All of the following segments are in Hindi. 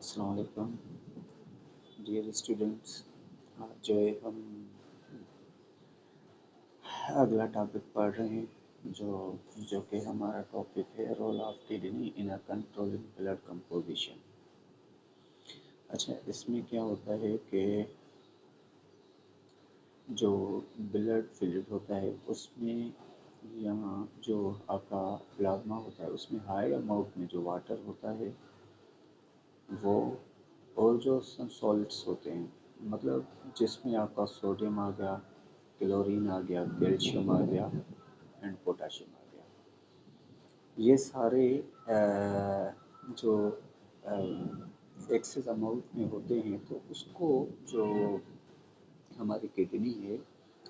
अस्सलाम वालेकुम डियर स्टूडेंट्स। आज जो है हम अगला टॉपिक पढ़ रहे हैं जो कि हमारा टॉपिक है role of kidney in controlling blood composition. अच्छा, इसमें क्या होता है कि जो ब्लड फ्लूइड होता है उसमें यहाँ जो आपका प्लाज्मा होता है उसमें हाई अमाउंट में जो वाटर होता है वो, और जो सॉल्ट्स होते हैं मतलब जिसमें आपका सोडियम आ गया, क्लोरीन आ गया, कैल्शियम आ गया एंड पोटाशियम आ गया। ये सारे जो एक्सेस अमाउंट में होते हैं तो उसको जो हमारी किडनी है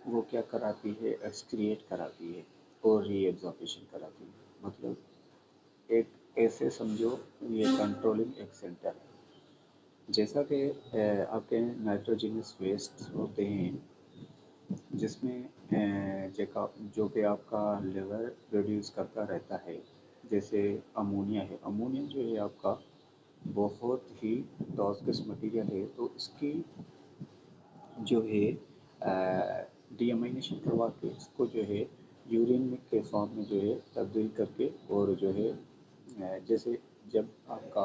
वो क्या कराती है, एक्सक्रिएट कराती है और रीएब्जॉर्प्शन कराती है। मतलब एक ऐसे समझो ये कंट्रोलिंग एक सेंटर है। जैसा कि आपके नाइट्रोजनस वेस्ट होते हैं जिसमें जो कि आपका लिवर प्रोड्यूस करता रहता है। जैसे अमोनिया है, अमोनिया जो है आपका बहुत ही टॉक्सिक मटेरियल है, तो इसकी जो है डीअमाइनेशन करवा के इसको जो है यूरिन में के फॉर्म में जो है तब्दील करके, और जो है जैसे जब आपका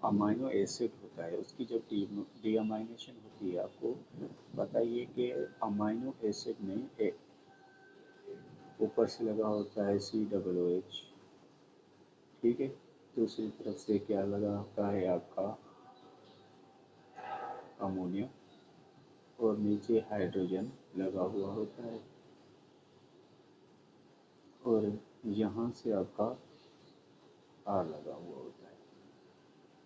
अमाइनो एसिड होता है उसकी जब डीअमाइनेशन होती है, आपको बताइए कि अमाइनो एसिड में ऊपर से लगा होता है COOH, ठीक है। दूसरी तरफ से क्या लगा होता है आपका अमोनिया, और नीचे हाइड्रोजन लगा हुआ होता है, और यहाँ से आपका आर लगा हुआ होता है।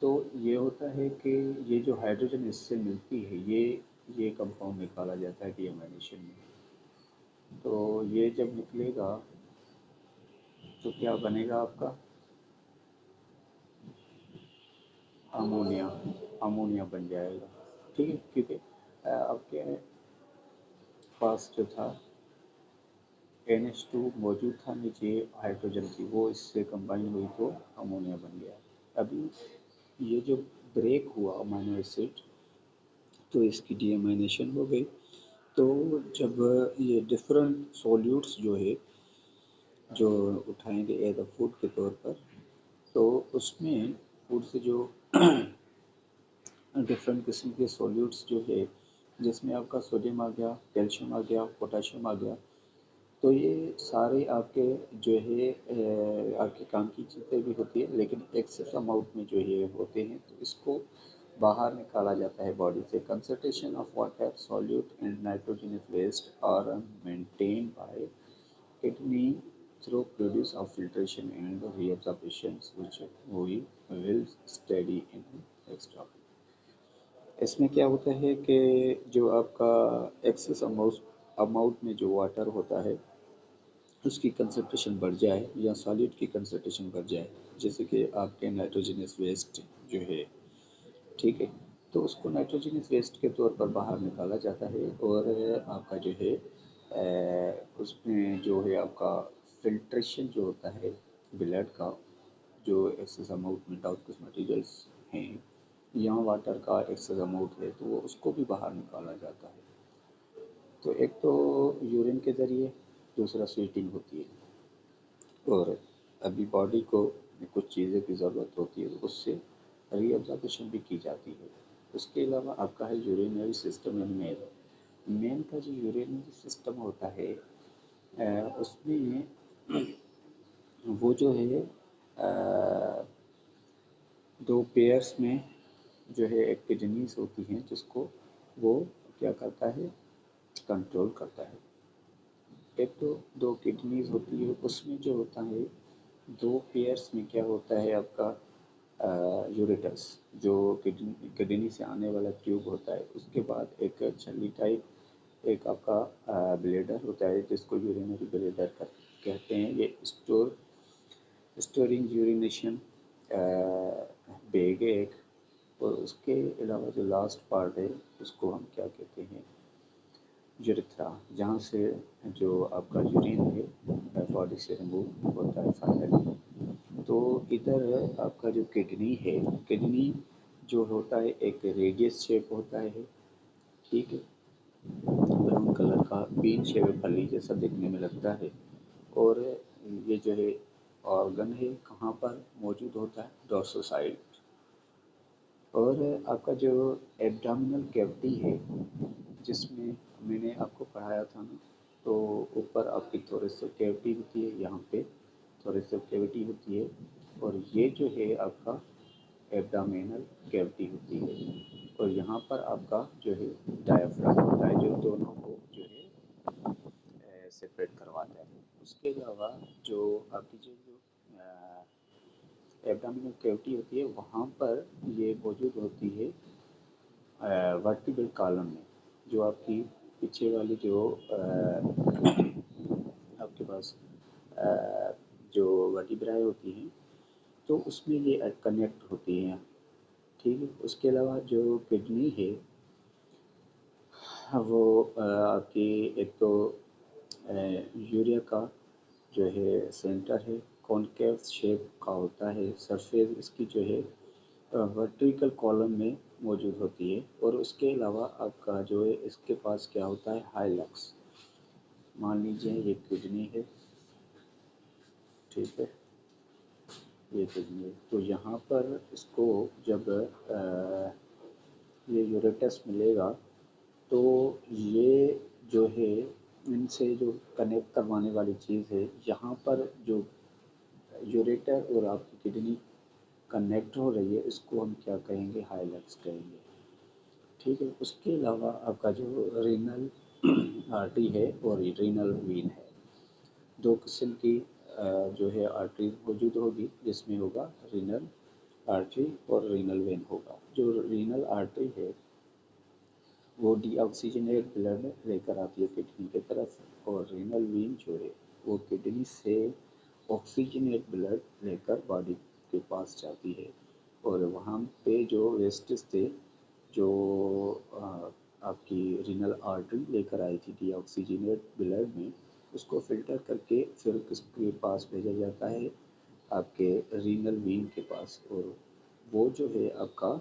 तो ये होता है कि ये जो हाइड्रोजन इससे मिलती है ये कंपाउंड निकाला जाता है डीअमाइनेशन में। तो ये जब निकलेगा तो क्या बनेगा आपका अमोनिया, अमोनिया बन जाएगा, ठीक है। क्योंकि आपके पास जो था NH2 मौजूद था, नीचे हाइड्रोजन थी, वो इससे कंबाइन हुई तो अमोनिया बन गया। अभी ये जो ब्रेक हुआ अमाइनो एसिड तो इसकी डीअमाइनेशन हो गई। तो जब ये डिफरेंट सॉल्यूट्स जो है जो उठाएंगे एज अ फूड के तौर पर, तो उसमें फूड से जो डिफरेंट किस्म के सॉल्यूट्स जो है जिसमें आपका सोडियम आ गया, कैल्शियम आ गया, पोटाशियम आ गया, तो ये सारे आपके जो है आपके काम की चीज़ें भी होती है, लेकिन एक्सेस अमाउंट में जो ये होते हैं तो इसको बाहर निकाला जाता है बॉडी से। Concentration of water solute and nitrogenous waste are maintain by kidney through produce of filtration and reabsorptions which we will study in next topic। इसमें क्या होता है कि जो आपका एक्सेस अमाउंट में जो वाटर होता है उसकी कंसंट्रेशन बढ़ जाए या सॉलिड की कंसंट्रेशन बढ़ जाए, जैसे कि आपके नाइट्रोजनस वेस्ट जो है, ठीक है, तो उसको नाइट्रोजनस वेस्ट के तौर पर बाहर निकाला जाता है, और आपका जो है उसमें जो है आपका फिल्ट्रेशन जो होता है ब्लड का, जो एक्सेस अमाउंट में टॉक्सिक मटेरियल्स हैं या वाटर का एक्सेस अमाउंट है तो वो उसको भी बाहर निकाला जाता है। तो एक तो यूरिन के ज़रिए, दूसरा स्वेटिंग होती है, और अभी बॉडी को कुछ चीज़ें की ज़रूरत होती है तो उससे रीअब्जॉर्प्शन भी की जाती है। उसके अलावा आपका है urinary system and main. Main का जो यूरिनरी सिस्टम होता है उसमें वो जो है दो पेयर्स में जो है एक किडनीज होती हैं जिसको वो क्या करता है, कंट्रोल करता है। एक तो दो किडनीज होती है, उसमें जो होता है दो पेयर्स में क्या होता है आपका यूरेटस, जो किडनी से आने वाला ट्यूब होता है, उसके बाद एक छल्ली टाइप एक आपका ब्लेडर होता है जिसको यूरिनरी ब्लेडर कहते हैं। ये स्टोरिंग यूरिनेशन बैग है एक, और उसके अलावा जो लास्ट पार्ट है उसको हम क्या कहते हैं, यूरेथ्रा, जहाँ से जो आपका यूरिन है बॉडी से रिमूव होता है फाइनली। तो इधर आपका जो किडनी है, किडनी जो होता है एक रेडियस शेप होता है, ठीक है, ब्राउन कलर का बीन शेप फली जैसा दिखने में लगता है। और ये जो है ऑर्गन है कहाँ पर मौजूद होता है, डोर्सल साइड। और आपका जो एब्डोमिनल कैविटी है, जिसमें मैंने आपको पढ़ाया था ना, तो ऊपर आपकी थोरेसिक कैविटी होती है, यहाँ पे थोरेसिक कैविटी होती है, और ये जो है आपका एब्डोमिनल कैविटी होती है, और यहाँ पर आपका जो है डायफ्राम होता है, जो दोनों को जो है सेपरेट करवाता है। उसके अलावा जो आपकी जो एब्डोमिनल कैविटी होती है, वहाँ पर ये मौजूद होती है वर्टिब्रल कॉलम में, जो आपकी पीछे वाली जो आपके पास जो वर्टिब्राए होती हैं, तो उसमें ये कनेक्ट होती हैं, ठीक है। उसके अलावा जो किडनी है, वो आपकी एक तो यूरिया का जो है सेंटर है, कॉनकेव शेप का होता है, सरफेस इसकी जो है वर्टिकल कॉलम में मौजूद होती है। और उसके अलावा आपका जो है इसके पास क्या होता है, हाइलक्स। मान लीजिए ये किडनी है, ठीक है, ये किडनी है, तो यहाँ पर इसको जब ये यूरेटस मिलेगा, तो ये जो है इनसे जो कनेक्ट करवाने वाली चीज़ है, यहाँ पर जो यूरेटर और आपकी किडनी कनेक्ट हो रही है, इसको हम क्या कहेंगे, हाइलक्स कहेंगे, ठीक है। उसके अलावा आपका जो रीनल आर्टरी है और रीनल वीन है, दो किस्म की जो है आर्टरी मौजूद होगी, जिसमें होगा रीनल आर्टरी और रीनल वेन होगा। जो रीनल आर्टरी है वो डीऑक्सीजनेट ब्लड लेकर आती है किडनी की तरफ, और रीनल वेन जो है वो किडनी से ऑक्सीजनेट ब्लड लेकर बॉडी के पास जाती है। और वहाँ पे जो वेस्टेज थे, जो आपकी रीनल आर्टरी लेकर आई थी डीऑक्सीजनेट ब्लड में, उसको फिल्टर करके फिर किसके पास भेजा जाता है, आपके रीनल वेन के पास। और वो जो है आपका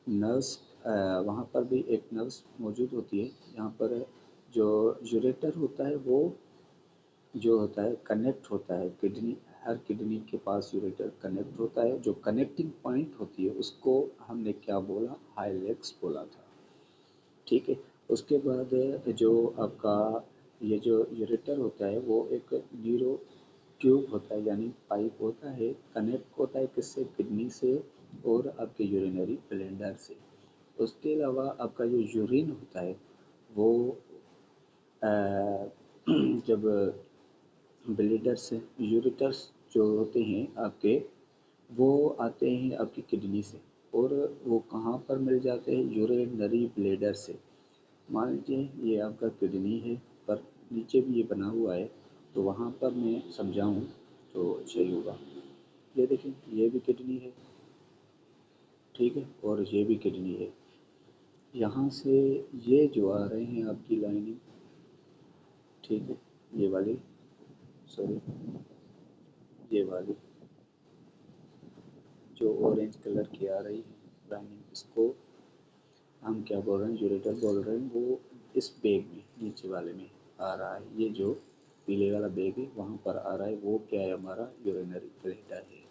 नर्व्स, वहाँ पर भी एक नर्व्स मौजूद होती है। यहाँ पर जो यूरेटर होता है वो जो होता है कनेक्ट होता है किडनी, हर किडनी के पास यूरेटर कनेक्ट होता है। जो कनेक्टिंग पॉइंट होती है उसको हमने क्या बोला, हाइलेक्स बोला था, ठीक है। उसके बाद जो आपका ये जो यूरेटर होता है वो एक न्यूरो ट्यूब होता है, यानी पाइप होता है, कनेक्ट होता है किससे, किडनी से और आपके यूरिनरी ब्लैडर से। उसके अलावा आपका जो यूरिन होता है वो अ, जब ब्लैडर से यूरेटर्स जो होते हैं आपके, वो आते हैं आपकी किडनी से, और वो कहाँ पर मिल जाते हैं, यूरिनरी ब्लैडर से। मान लीजिए ये आपका किडनी है, पर नीचे भी ये बना हुआ है, तो वहाँ पर मैं समझाऊँ तो अच्छा ही होगा। ये देखिए, ये भी किडनी है, ठीक है, और ये भी किडनी है। यहाँ से ये जो आ रहे हैं आपकी लाइनिंग, ठीक है, ये वाली, सॉरी, ये वाली जो ऑरेंज कलर की आ रही है लाइनिंग, इसको हम क्या बोल रहे हैं, यूरेटर बोल रहे हैं। वो इस बैग में नीचे वाले में आ रहा है, ये जो पीले वाला बैग है वहाँ पर आ रहा है, वो क्या है, हमारा यूरिनरी ब्लैडर है,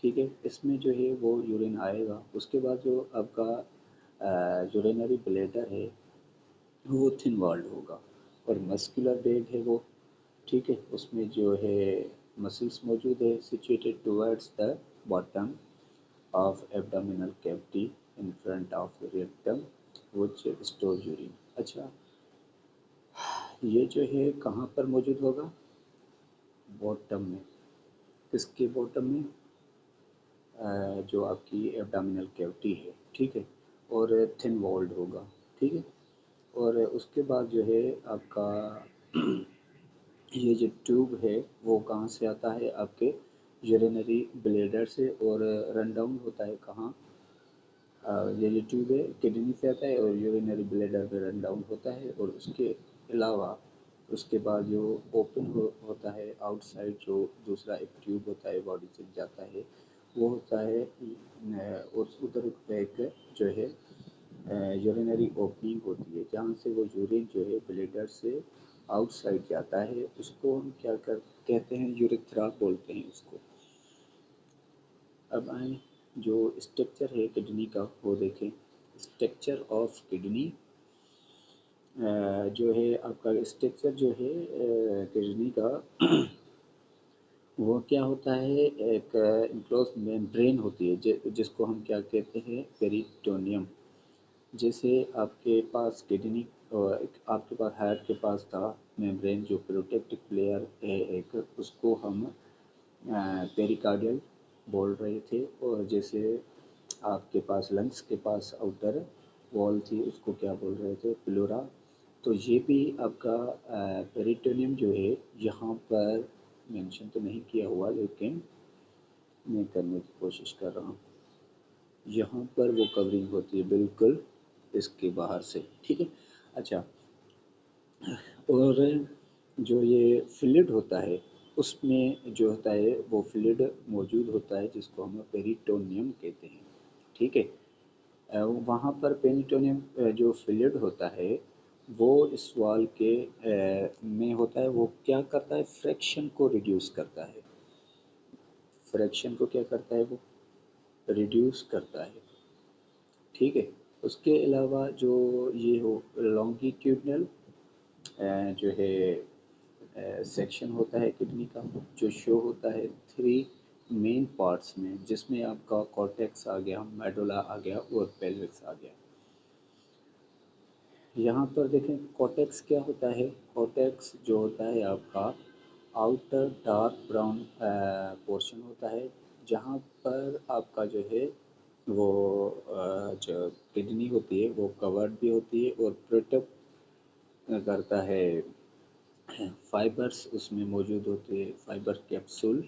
ठीक है। इसमें जो है वो यूरिन आएगा। उसके बाद जो आपका यूरिनरी ब्लैडर है वो थिन वॉल्ड होगा, और मस्कुलर बैग है वो, ठीक है। उसमें जो है मसल्स मौजूद है, situated towards the bottom of abdominal cavity in front of the rectum which store urine। अच्छा, ये जो है कहाँ पर मौजूद होगा, बॉटम में, किसके बॉटम में, जो आपकी एब्डोमिनल कैविटी है, ठीक है, और थिन वॉल्ड होगा, ठीक है। और उसके बाद जो है आपका ये जो ट्यूब है वो कहाँ से आता है, आपके यूरिनरी ब्लैडर से, और रन डाउन होता है कहाँ, ये जो ट्यूब है किडनी से आता है और यूरिनरी ब्लैडर में रन डाउन होता है। और उसके अलावा उसके बाद जो ओपन होता है आउटसाइड, जो दूसरा एक ट्यूब होता है बॉडी से जाता है, वो होता है और उधर एक जो है यूरिनरी ओपनिंग होती है जहाँ से वो यूरिन जो है ब्लैडर से आउटसाइड जाता है, उसको हम क्या कर कहते हैं, यूरेथ्रा बोलते हैं उसको। अब आए जो स्ट्रक्चर है किडनी का वो देखें। स्ट्रक्चर ऑफ किडनी जो है आपका स्ट्रक्चर जो है किडनी का वो क्या होता है, एक इनक्लोज मेम्ब्रेन होती है जिसको हम क्या कहते हैं, पेरिटोनियम। जैसे आपके पास किडनी आपके पास हार्ट के पास था मेम्ब्रेन जो प्रोटेक्टिव लेयर है एक, उसको हम पेरिकार्डियल बोल रहे थे। और जैसे आपके पास लंग्स के पास आउटर वॉल थी उसको क्या बोल रहे थे, प्लोरा। तो ये भी आपका पेरिटोनियम जो है यहाँ पर मेंशन तो नहीं किया हुआ लेकिन मैं करने की कोशिश कर रहा हूँ। यहाँ पर वो कवरिंग होती है बिल्कुल इसके बाहर से, ठीक है। अच्छा, और जो ये फ्लूइड होता है उसमें जो होता है वो फ्लूइड मौजूद होता है जिसको हम पेरिटोनियम कहते हैं, ठीक है। वहाँ पर पेरिटोनियम जो फ्लूइड होता है वो इस वॉल के में होता है। वो क्या करता है, फ्रैक्शन को रिड्यूस करता है। फ्रैक्शन को क्या करता है, वो रिड्यूस करता है, ठीक है। उसके अलावा जो ये हो लॉन्गिट्यूडनल जो है सेक्शन होता है किडनी का, जो शो होता है थ्री मेन पार्ट्स में, जिसमें आपका कॉर्टेक्स आ गया, मेडुला आ गया और पेल्विक्स आ गया। यहाँ पर देखें कॉर्टेक्स क्या होता है। कॉर्टेक्स जो होता है आपका आउटर डार्क ब्राउन पोर्शन होता है जहाँ पर आपका जो है वो जो किडनी होती है वो कवर्ड भी होती है और प्रोटेक्ट करता है। फाइबर्स उसमें मौजूद होते हैं, फाइबर कैप्सूल।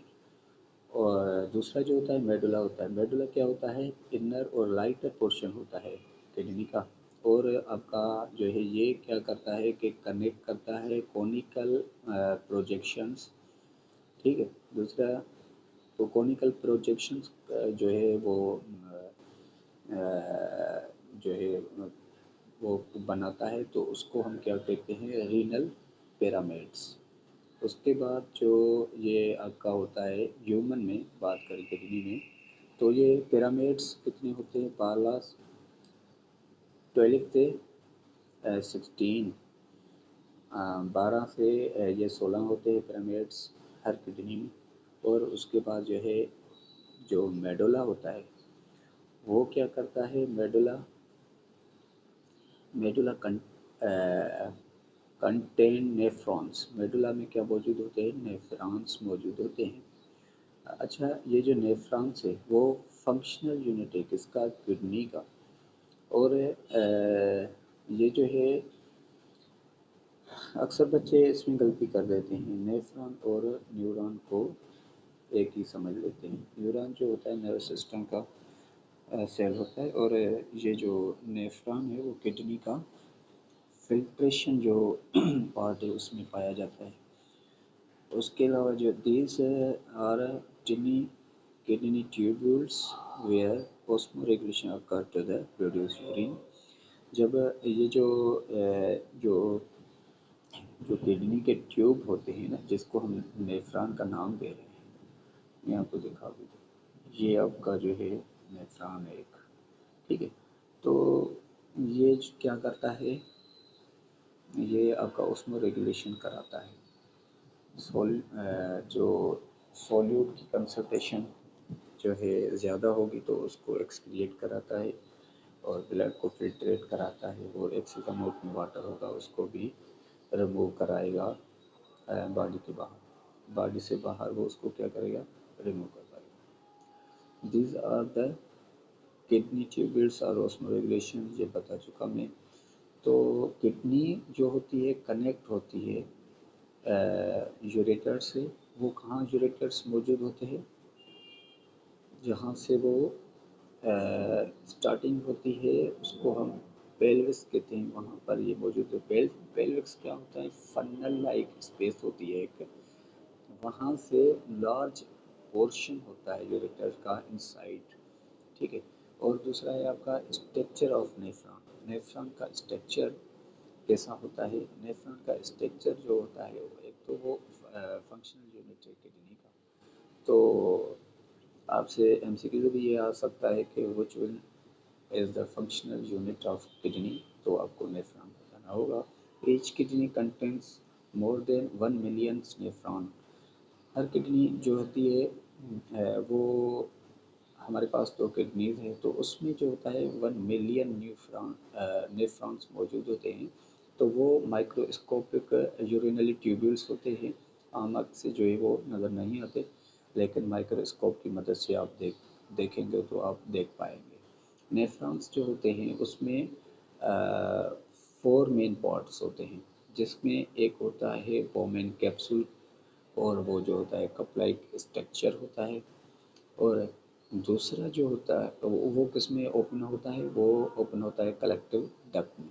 और दूसरा जो होता है मेडुला होता है। मेडुला क्या होता है, इनर और लाइटर पोर्शन होता है किडनी का। और आपका जो है ये क्या करता है कि कनेक्ट करता है कोनिकल प्रोजेक्शंस, ठीक है। दूसरा तो कोनिकल प्रोजेक्शंस जो है वो जो है वो बनाता है, तो उसको हम क्या कहते हैं, रीनल पिरामिड्स। उसके बाद जो ये आपका होता है ह्यूमन में बात करें किडनी में, तो ये पिरामिड्स कितने होते हैं, 12 से 16 12 से ये 16 होते हैं पिरामिड्स हर किडनी में। और उसके बाद जो है जो मेडुला होता है वो क्या करता है, medulla medulla contain nephrons. Medulla में क्या मौजूद होते हैं, नेफ्रॉन्स मौजूद होते हैं। अच्छा, ये जो नेफ्रॉन्स है वो फंक्शनल यूनिट है किसका, किडनी का। और ये जो है अक्सर बच्चे इसमें गलती कर देते हैं, नेफ्रॉन और न्यूरॉन को एक ही समझ लेते हैं। न्यूरॉन जो होता है नर्वस सिस्टम का सेल होता है, और ये जो नेफ्रॉन है वो किडनी का फिल्ट्रेशन जो पार्ट है उसमें पाया जाता है। उसके अलावा जो these are tiny kidney tubules where osmoregulation occur to the produce urine। जब ये जो जो किडनी के ट्यूब होते हैं ना, जिसको हम नेफ्रॉन का नाम दे रहे हैं, मैं आपको दिखा भी दूँ, ये आपका जो है नेफ्रॉन है एक, ठीक है। तो ये क्या करता है, ये आपका ऑस्मो रेगुलेशन कराता है। जो सॉल्यूट की कंसंट्रेशन जो है ज़्यादा होगी तो उसको एक्सक्रिएट कराता है और ब्लड को फिल्ट्रेट कराता है, और एक्सेस अमाउंट में वाटर होगा उसको भी रिमूव कराएगा बॉडी के बाहर, बॉडी से बाहर वो उसको क्या करेगा, रिमूव कर पाएगा। These are the kidney tubules और ऑस्मो रेगुलेशन, ये बता चुका मैं। तो किडनी जो होती है कनेक्ट होती है यूरेटर से। वो कहाँ यूरेटर्स मौजूद होते हैं, जहाँ से वो स्टार्टिंग होती है उसको हम पेल्विस कहते हैं, वहाँ पर ये मौजूद है। पेल्विक्स क्या होता है, फनल लाइक स्पेस होती है एक, वहाँ से लार्ज पोर्शन होता है यूरेटर का इनसाइड, ठीक है। और दूसरा है आपका स्ट्रक्चर ऑफ नेफ्रॉन। नेफ्रॉन का स्ट्रक्चर कैसा होता है? नेफ्रॉन का स्ट्रक्चर जो होता है, एक तो वो फंक्शनल यूनिट है किडनी का। तो आपसे एमसीक्यू भी ये आ सकता है कि which will is the functional unit of kidney, तो आपको नेफ्रॉन बताना होगा। Each kidney contains more than 1 million nephron. हर किडनी जो होती है वो हमारे पास तो किडनीज है, तो उसमें जो होता है 1 मिलियन नेफ्रॉन्स मौजूद होते हैं। तो वो माइक्रोस्कोपिक यूरिनरी ट्यूब्यूल्स होते हैं, आम आँख से जो है वो नज़र नहीं आते, लेकिन माइक्रोस्कोप की मदद से आप देखेंगे तो आप देख पाएंगे। नेफ्रॉन्स जो होते हैं उसमें 4 मेन पार्ट्स होते हैं, जिसमें एक होता है बोमेन कैप्सूल, और वो जो होता है कप लाइक स्ट्रक्चर होता है। और दूसरा जो होता है वो किस में ओपन होता है? वो ओपन होता है कलेक्टिव डक्ट में।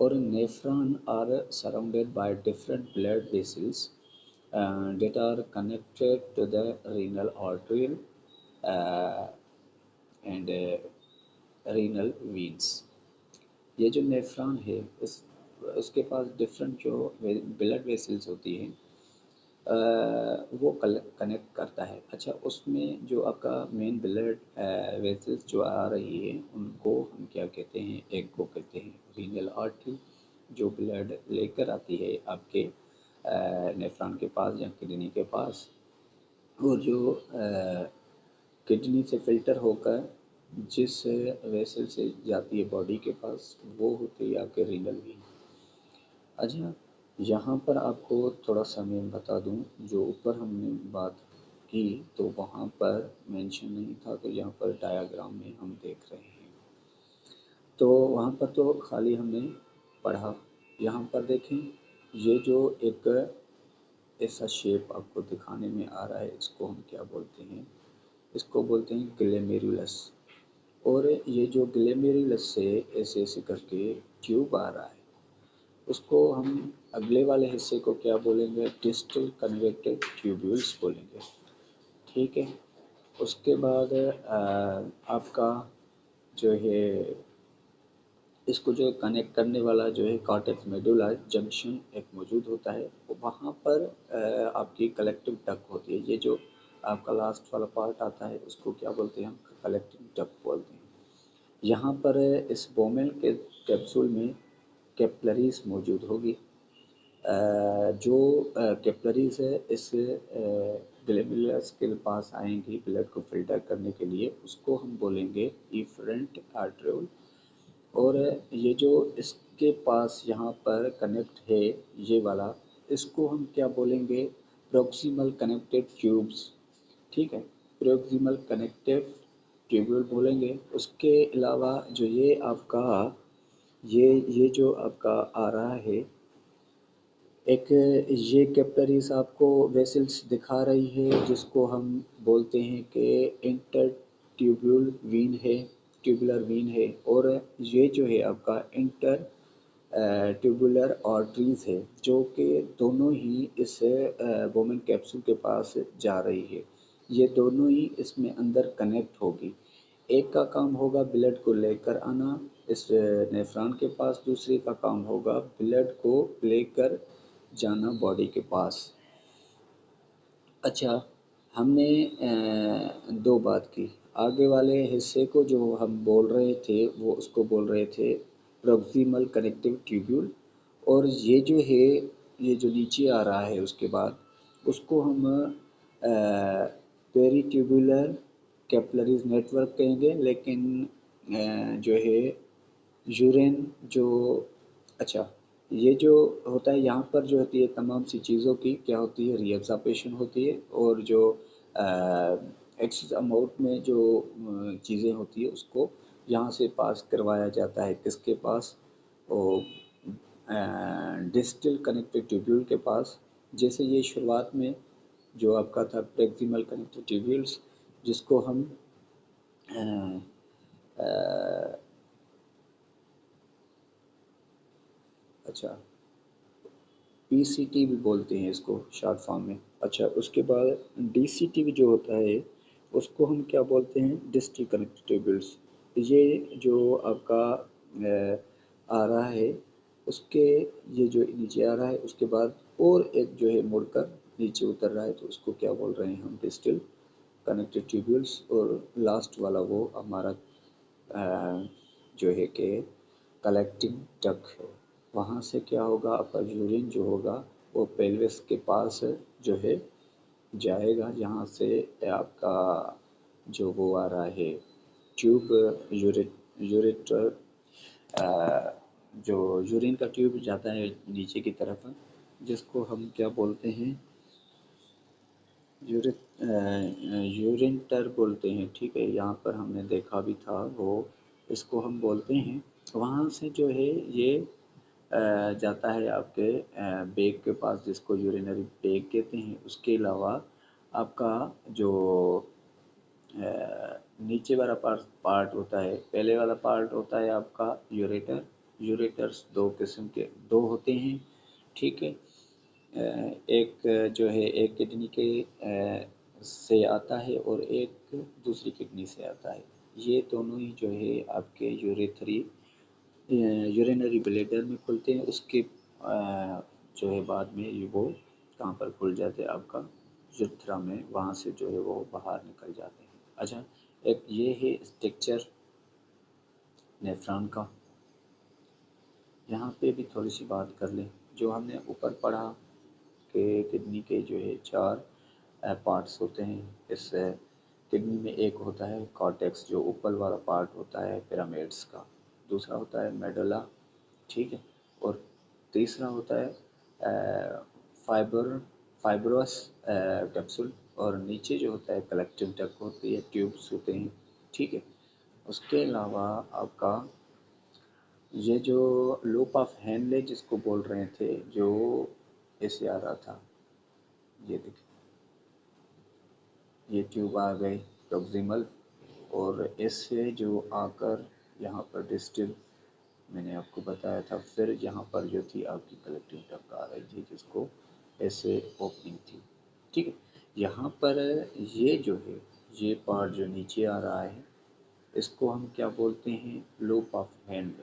और nephron are surrounded by different blood vessels that are connected to the renal arterial and renal veins। ये जो नेफ्रॉन है उसके पास डिफरेंट जो ब्लड वेसल्स होती हैं वो कनेक्ट करता है। अच्छा, उसमें जो आपका मेन ब्लड वेसल्स जो आ रही है उनको हम क्या कहते हैं? एक को कहते हैं रीनल आर्टरी, जो ब्लड लेकर आती है आपके नेफ्रॉन के पास या किडनी के पास, और जो किडनी से फिल्टर होकर जिस वेसल से जाती है बॉडी के पास, वो होती है आपके रीनल वेन। अच्छा, यहाँ पर आपको थोड़ा सा मैं बता दूँ, जो ऊपर हमने बात की तो वहाँ पर मेंशन नहीं था, तो यहाँ पर डायग्राम में हम देख रहे हैं। तो वहाँ पर तो खाली हमने पढ़ा। यहाँ पर देखें, ये जो एक ऐसा शेप आपको दिखाने में आ रहा है, इसको हम क्या बोलते हैं? इसको बोलते हैं ग्लेमेरुलस। और ये जो ग्लेमेरुलस से ऐसे ऐसे करके ट्यूब आ रहा है, उसको हम अगले वाले हिस्से को क्या बोलेंगे? डिस्टल कन्वेक्टिव ट्यूब्यूल्स बोलेंगे, ठीक है। उसके बाद आपका जो है इसको जो कनेक्ट करने वाला जो है कॉर्टेक्स मेडुला जंक्शन एक मौजूद होता है, वहाँ पर आपकी कलेक्टिव डक्ट होती है। ये जो आपका लास्ट वाला पार्ट आता है उसको क्या बोलते हैं? हम कलेक्टिव डक्ट बोलते हैं। यहाँ पर इस बोमेन के कैप्सूल में कैपिलरीज मौजूद होगी। जो कैपिलरीज है इस ग्लेमेरुलस के पास आएंगी ब्लड को फिल्टर करने के लिए, उसको हम बोलेंगे इफरेंट आर्टरियोल। और ये जो इसके पास यहाँ पर कनेक्ट है ये वाला, इसको हम क्या बोलेंगे? प्रॉक्सिमल कनेक्टेड ट्यूब्स, ठीक है। प्रॉक्सिमल कनेक्टिव ट्यूब्यूल बोलेंगे। उसके अलावा जो ये आपका ये जो आपका आ रहा है एक, ये कैपिलरीज आपको वेसल्स दिखा रही है, जिसको हम बोलते हैं कि इंटर ट्यूब्यूल वीन है, ट्यूबुलर वीन है। और ये जो है आपका इंटर ट्यूबुलर आर्टरीज है, जो कि दोनों ही इस बोमेन कैप्सूल के पास जा रही है। ये दोनों ही इसमें अंदर कनेक्ट होगी। एक का काम होगा ब्लड को लेकर आना इस नेफ्रॉन के पास, दूसरे का काम होगा ब्लड को लेकर जाना बॉडी के पास। अच्छा, हमने दो बात की। आगे वाले हिस्से को जो हम बोल रहे थे वो उसको बोल रहे थे प्रॉक्सिमल कनेक्टिव ट्यूब्यूल। और ये जो है, ये जो नीचे आ रहा है उसके बाद, उसको हम पेरीट्यूबुलर कैपिलरीज नेटवर्क कहेंगे। लेकिन जो है यूरेन जो, अच्छा, ये जो होता है यहाँ पर जो होती है तमाम सी चीज़ों की क्या होती है? रीअब्जॉर्प्शन होती है। और जो एक्सेस अमाउंट में जो चीज़ें होती है उसको यहाँ से पास करवाया जाता है किसके पास? वो डिस्टल कनेक्टिव ट्यूब्यूल के पास। जैसे ये शुरुआत में जो आपका था प्रॉक्सिमल कनेक्टिव ट्यूब्यूल्स, जिसको हम अच्छा पीसीटी भी बोलते हैं इसको शॉर्ट फॉर्म में। अच्छा, उसके बाद डीसीटीवी जो होता है उसको हम क्या बोलते हैं, डिस्ट्रिक्ट कनेक्टेड टेबल्स। ये जो आपका आ रहा है उसके, ये जो नीचे आ रहा है उसके बाद और एक जो है मुड़कर नीचे उतर रहा है, तो उसको क्या बोल रहे हैं हम, डिस्ट्रिक्ट कनेक्टेड ट्यूब्यूल्स। और लास्ट वाला वो हमारा जो है कि कलेक्टिंग डक है। वहाँ से क्या होगा, आपका यूरिन जो होगा वो पेल्विस के पास जो है जाएगा, जहाँ से आपका जो वो आ रहा है ट्यूब, यूरेटर, जो यूरिन का ट्यूब जाता है नीचे की तरफ, जिसको हम क्या बोलते हैं, यूरेटर बोलते हैं। ठीक है, यहाँ पर हमने देखा भी था वो, इसको हम बोलते हैं। वहाँ से जो है ये जाता है आपके बैग के पास, जिसको यूरिनरी बैग कहते हैं। उसके अलावा आपका जो नीचे वाला पार्ट होता है, पहले वाला पार्ट होता है आपका यूरेटर। यूरेटर्स दो किस्म के दो होते हैं। ठीक है, एक जो है एक किडनी के से आता है और एक दूसरी किडनी से आता है। ये दोनों ही जो है आपके यूरिनरी ब्लैडर में खुलते हैं। उसके जो है बाद में ये वो कहाँ पर खुल जाते हैं, आपका यूरेथ्रा में, वहाँ से जो है वो बाहर निकल जाते हैं। अच्छा, एक ये है स्ट्रक्चर नेफ्रॉन का। यहाँ पे भी थोड़ी सी बात कर लें। जो हमने ऊपर पढ़ा कि किडनी के जो है चार पार्ट्स होते हैं। इस किडनी में एक होता है कॉर्टेक्स, जो ऊपर वाला पार्ट होता है पिरामिड्स का। दूसरा होता है मेडुला, ठीक है। और तीसरा होता है फाइब्रोस कैप्सूल। और नीचे जो होता है कलेक्टिव डक्ट होती है, ट्यूब्स होते हैं, ठीक है। उसके अलावा आपका ये जो लूप ऑफ हेनले जिसको बोल रहे थे, जो ऐसे आ रहा था, ये देखिए, ये ट्यूब आ गई प्रॉक्सिमल, और इससे जो आकर यहाँ पर डिस्टल मैंने आपको बताया था। फिर यहाँ पर जो थी आपकी कलेक्टिव डक्ट आ रही थी, जिसको ऐसे ओपनिंग थी, ठीक है। यहाँ पर ये जो है, ये पार्ट जो नीचे आ रहा है, इसको हम क्या बोलते हैं, लूप ऑफ हैंड।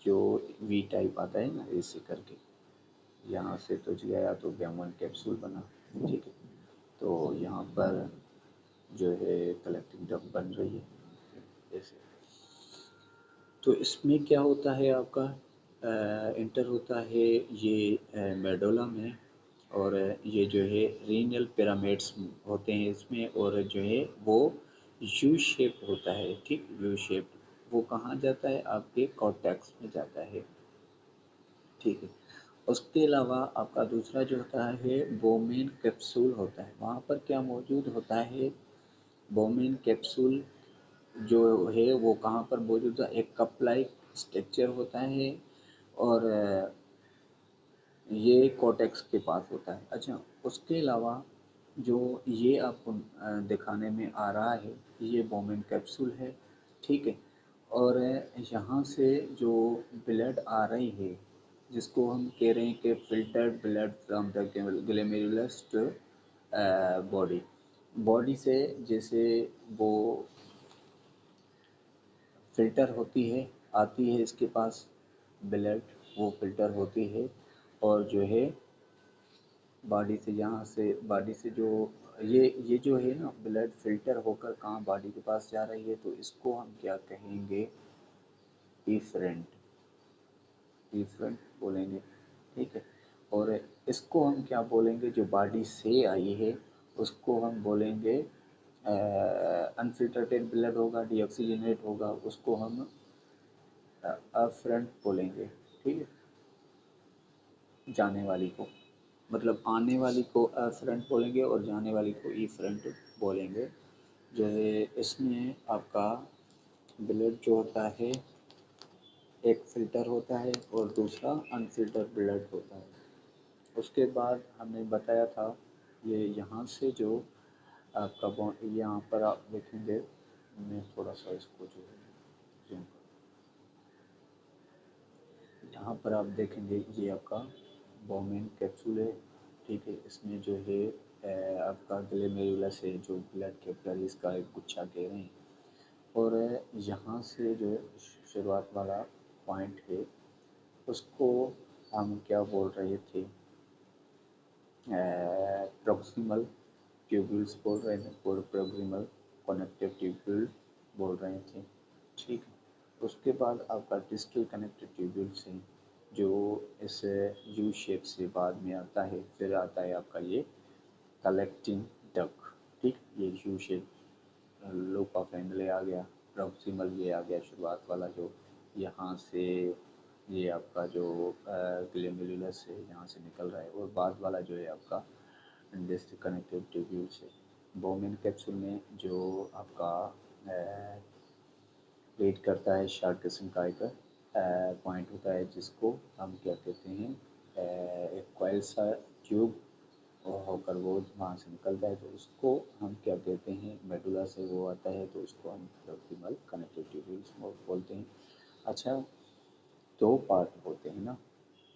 जो वी टाइप आता है ना, ऐसे करके यहाँ से तो गया तो गैमन कैप्सूल बना, ठीक है। तो यहाँ पर जो है कलेक्टिंग डक्ट बन रही है ऐसे। तो इसमें क्या होता है, आपका इंटर होता है ये मेडुला में। और ये जो है रीनल पिरामिड्स होते हैं इसमें, और जो है वो यू शेप होता है, ठीक, यू शेप। वो कहाँ जाता है, आपके कॉर्टेक्स में जाता है, ठीक है। उसके अलावा आपका दूसरा जो होता है बोमेन कैप्सूल होता है। वहाँ पर क्या मौजूद होता है, बोमेन कैप्सूल जो है वो कहाँ पर मौजूद है, एक कप लाइक स्ट्रक्चर होता है, और ये कोटेक्स के पास होता है। अच्छा, उसके अलावा जो ये आपको दिखाने में आ रहा है, ये बोमेन कैप्सूल है, ठीक है। और यहाँ से जो ब्लड आ रही है, जिसको हम कह रहे हैं कि filtered blood from the glomerulus body, body से जैसे वो फ़िल्टर होती है, आती है इसके पास ब्लड, वो फ़िल्टर होती है, और जो है बॉडी से, यहाँ से बॉडी से जो ये जो है ना, ब्लड फ़िल्टर होकर कहाँ बॉडी के पास जा रही है, तो इसको हम क्या कहेंगे, इफरेंट, इफरेंट बोलेंगे, ठीक है। और इसको हम क्या बोलेंगे, जो बॉडी से आई है उसको हम बोलेंगे अनफिल्टर्ड ब्लड होगा, डीऑक्सीजनेट होगा, उसको हम अफ्रंट बोलेंगे, ठीक है। जाने वाली को, मतलब आने वाली को अफ्रंट बोलेंगे, और जाने वाली को ई फ्रंट बोलेंगे। जो है इसमें आपका ब्लड जो होता है, एक फ़िल्टर होता है और दूसरा अनफिल्टर्ड ब्लड होता है। उसके बाद हमने बताया था, ये यहाँ से जो आपका यहाँ पर आप देखेंगे, मैं थोड़ा सा इसको जो है जूम, यहाँ पर आप देखेंगे ये आपका बोमेन कैप्सूल है, ठीक है। इसमें जो है आपका ग्लोमेरुलस है, जो ब्लड कैपिलरीज का एक गुच्छा कह रहे हैं। और यहाँ से जो शुरुआत वाला पॉइंट है उसको हम क्या बोल रहे थे, प्रॉक्सिमल ट्यूब्यूल्स बोल रहे थे, प्रोक्सिमल कनेक्टिव ट्यूब्यूल बोल रहे थे, ठीक है। उसके बाद आपका डिस्टल कनेक्टिव ट्यूब्यूल्स है, जो इस यू शेप से बाद में आता है। फिर आता है आपका ये कलेक्टिंग डक, ठीक। ये यू शेप लूप ऑफ एंगले आ गया, प्रॉक्सिमल ये आ गया शुरुआत वाला, जो यहाँ से ये आपका जो ग्लोमेरुलस है यहाँ से निकल रहा है। और बाद वाला जो है आपका डिस्क कनेक्टिव ट्यूब्यूल्स है। बोमेन कैप्सूल में जो आपका वेट करता है शार्ट किस्म का एक पॉइंट होता है, जिसको हम क्या कहते हैं, एक कॉइल सा ट्यूब होकर वो वहाँ से निकलता है, तो उसको हम क्या कहते हैं, मेडुला से वो आता है, तो उसको हम प्रॉक्सिमल कनेक्टिव ट्यूब्यूल्स बोलते हैं। अच्छा, दो पार्ट होते हैं ना,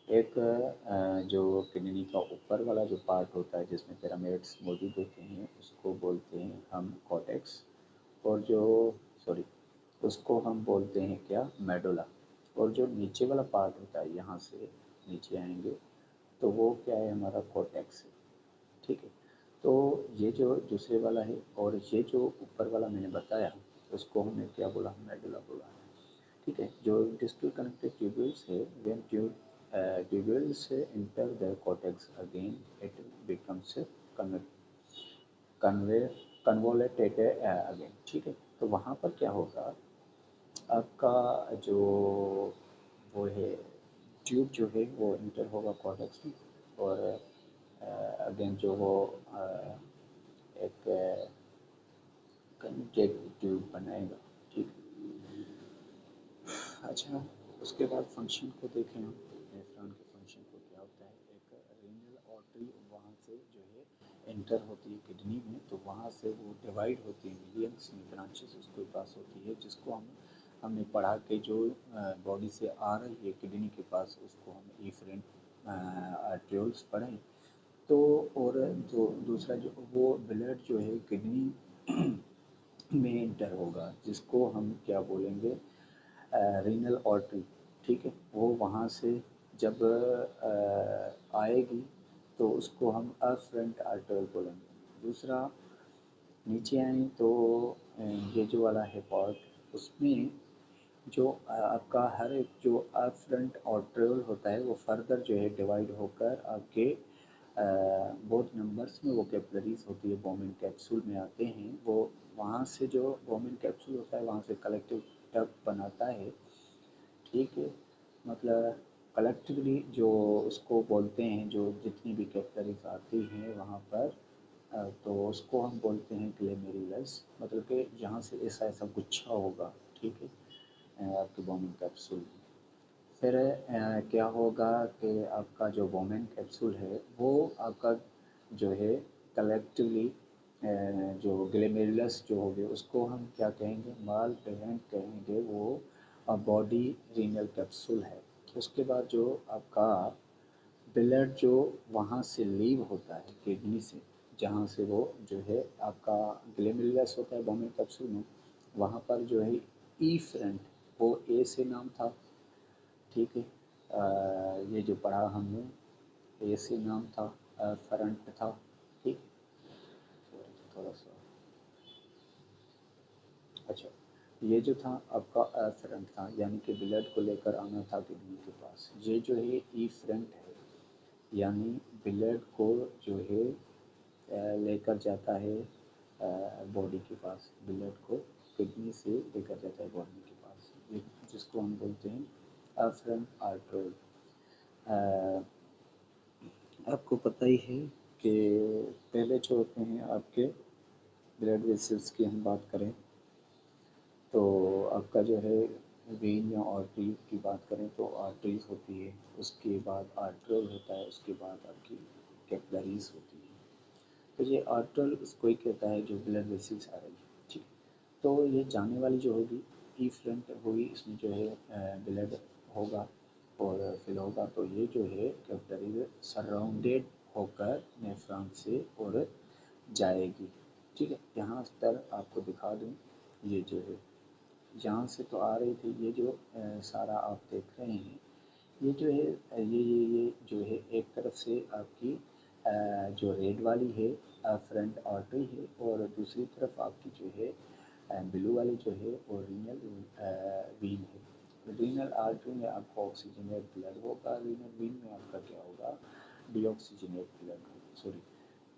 एक जो किडनी का ऊपर वाला जो पार्ट होता है जिसमें पिरामिड्स मौजूद होते हैं, उसको बोलते हैं हम कॉर्टेक्स। और जो सॉरी उसको हम बोलते हैं क्या, मेडुला। और जो नीचे वाला पार्ट होता है, यहाँ से नीचे आएंगे तो वो क्या है, हमारा कॉर्टेक्स है, ठीक है। तो ये जो दूसरे वाला है, और ये जो ऊपर वाला मैंने बताया उसको हमने क्या बोला, मेडुला बोला, ठीक है। जो डिस्टल कनेक्टिव ट्यूब्यूल्स है, when tubules enter the cortex again, it becomes convey convoluted again, ठीक है। तो वहाँ पर क्या होगा, आपका जो वो है ट्यूब जो है वो इंटर होगा कॉर्टेक्स में, और अगेन जो वो एक कनेक्टेड ट्यूब बनाएगा, ठीक। अच्छा, उसके बाद फंक्शन को देखें हम, नेफ्रॉन के फंक्शन को क्या होता है। एक रीनल आर्टरी वहाँ से जो है एंटर होती है किडनी में, तो वहाँ से वो डिवाइड होती है, मिलियंस में ब्रांचेस उसके पास होती है, जिसको हमने पढ़ा के जो बॉडी से आ रही है किडनी के पास, उसको हम इफरेंट आर्ट्रियोल्स पढ़ें। तो और जो दूसरा जो वो ब्लड जो है किडनी में इंटर होगा, जिसको हम क्या बोलेंगे, रीनल आर्टरी, ठीक है। वो वहाँ से जब आएगी तो उसको हम अफरेंट आर्टरी बोलेंगे। दूसरा नीचे आए तो ये जो वाला है पार्ट, उसमें जो आपका हर एक जो अफरेंट आर्टरियोल होता है, वो फर्दर जो है डिवाइड होकर आपके बहुत नंबर्स में वो कैपिलरीज होती है, बोमेन कैप्सूल में आते हैं। वो वहाँ से जो बोमेन कैप्सूल होता है, वहाँ से कलेक्टिव डक्ट बनाता है, ठीक है। मतलब कलेक्टिवली जो उसको बोलते हैं, जो जितनी भी कैपिलरीज आती हैं वहाँ पर, तो उसको हम बोलते हैं ग्लोमेरुलस, मतलब कि जहाँ से ऐसा ऐसा गुच्छा होगा, ठीक है, आपके बोमेन कैप्सूल में। फिर क्या होगा कि आपका जो वोमेन कैप्सूल है वो आपका जो है कलेक्टिवली जो ग्लोमेरुलस जो हो गए उसको हम क्या कहेंगे, माल पेरेंट कहेंगे, वो बॉडी रीनल कैप्सूल है। उसके बाद जो आपका ब्लड जो वहाँ से लीव होता है किडनी से, जहाँ से वो जो है आपका ग्लोमेरुलस होता है वोमेन कैप्सूल में, वहाँ पर जो है ई फ्रंट, वो ए से नाम था, ठीक है। ये जो पढ़ा हमने, एसी नाम था, फ्रंट था, ठीक। थोड़ा सा अच्छा, ये जो था आपका फ्रंट था, यानी कि ब्लड को लेकर आना था किडनी के पास। ये जो है ई फ्रंट है, यानी ब्लड को जो है लेकर जाता है बॉडी के पास, ब्लड को किडनी से लेकर जाता है बॉडी के पास, जिसको हम बोलते हैं अफरंट आर्टरी। आपको पता ही है कि पहले जो होते हैं आपके ब्लड वेसल्स की हम बात करें, तो आपका जो है वेन या आर्टरी की बात करें तो आर्टरीज होती है, उसके बाद आर्ट्रियल होता है, उसके बाद आपकी कैपिलरीज होती है। तो ये आर्ट्रियल इसको ही कहता है जो ब्लड वेसल्स आ रही है, ठीक। तो ये जाने वाली जो होगी ई फ्रंट होगी, इसमें जो है ब्लड होगा, और फिल होगा तो ये जो है कैपिलरी सराउंडेड होकर नेफ्रॉन से और जाएगी। ठीक है, यहाँ पर आपको दिखा दूँ, ये जो है यहाँ से तो आ रही थी, ये जो सारा आप देख रहे हैं, ये जो है ये जो है एक तरफ से आपकी जो रेड वाली है फ्रंट आर्टरी है, और दूसरी तरफ आपकी जो है ब्लू वाली जो है वो रीनल वीन है। रीनल आर्टरी में आपका ऑक्सीजनेट ब्लड होगा, रीनल वीन में आपका क्या होगा, डीऑक्सीजनेट ब्लड होगा, सॉरी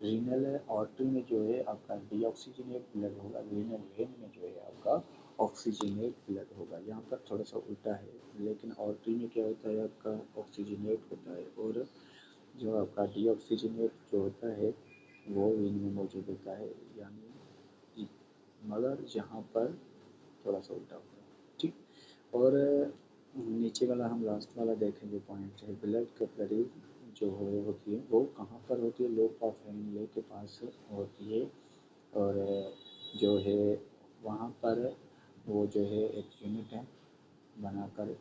रीनल आर्टरी में जो है आपका डीऑक्सीजनेट ब्लड होगा, रीनल वेन में जो है आपका ऑक्सीजनेट ब्लड होगा। यहाँ पर थोड़ा सा उल्टा है, लेकिन आर्टरी में क्या होता है आपका ऑक्सीजनेट होता है, और जो आपका डीऑक्सीजनेट जो होता है वो वेन में मौजूद होता है, यानी मगर यहाँ पर थोड़ा सा उल्टा होता है। ठीक, और नीचे वाला हम लास्ट वाला देखेंगे पॉइंट है, ब्लड कैपिलरी जो होती है वो कहाँ पर होती है, लोब ऑफ हेनिले के पास होती है, और जो है वहाँ पर वो जो है एक यूनिट है बनाकर,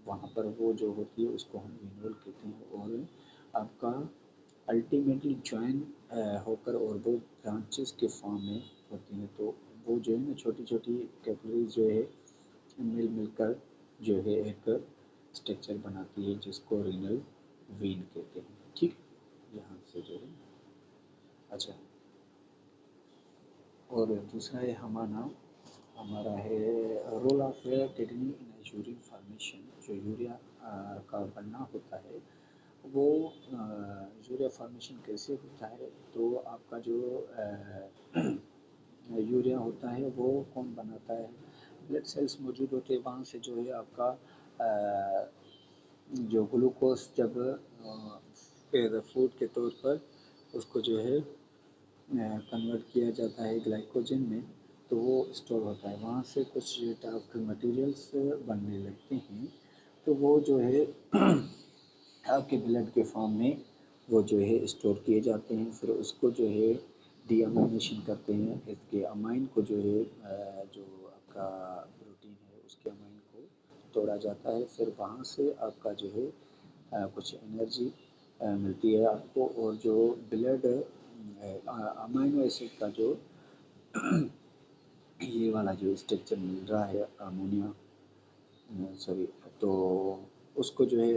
वहाँ पर वो जो होती है उसको हम वेन्यूल कहते हैं, और आपका अल्टीमेटली ज्वाइन होकर और वो ब्रांचेस के फॉर्म में होती हैं। तो वो जो है ना छोटी छोटी कैपिलरीज जो है मिल मिलकर जो है एक स्ट्रक्चर बनाती है जिसको रीनल वेन कहते हैं। ठीक, यहाँ से जो है अच्छा, और दूसरा है हमारा है role of kidney in urine formation. जो यूरिया का बनना होता है वो यूरिया फॉर्मेशन कैसे होता है, तो आपका जो यूरिया होता है वो कौन बनाता है, ब्लड सेल्स मौजूद होते हैं, वहाँ से जो है आपका जो ग्लूकोज जब फूड के तौर पर उसको जो है कन्वर्ट किया जाता है ग्लाइकोजन में, तो वो स्टोर होता है, वहाँ से कुछ टॉक्सिक मटेरियल्स बनने लगते हैं, तो वो जो है आपके ब्लड के फॉर्म में वो जो है स्टोर किए जाते हैं, फिर उसको जो है डीअमाइनेशन करते हैं, इसके अमाइन को जो है जो आपका प्रोटीन है उसके अमाइन को तोड़ा जाता है, फिर वहाँ से आपका जो है कुछ एनर्जी मिलती है आपको, और जो ब्लड अमाइनो एसिड का जो ये वाला जो स्ट्रक्चर मिल रहा है अमोनिया, सॉरी, तो उसको जो है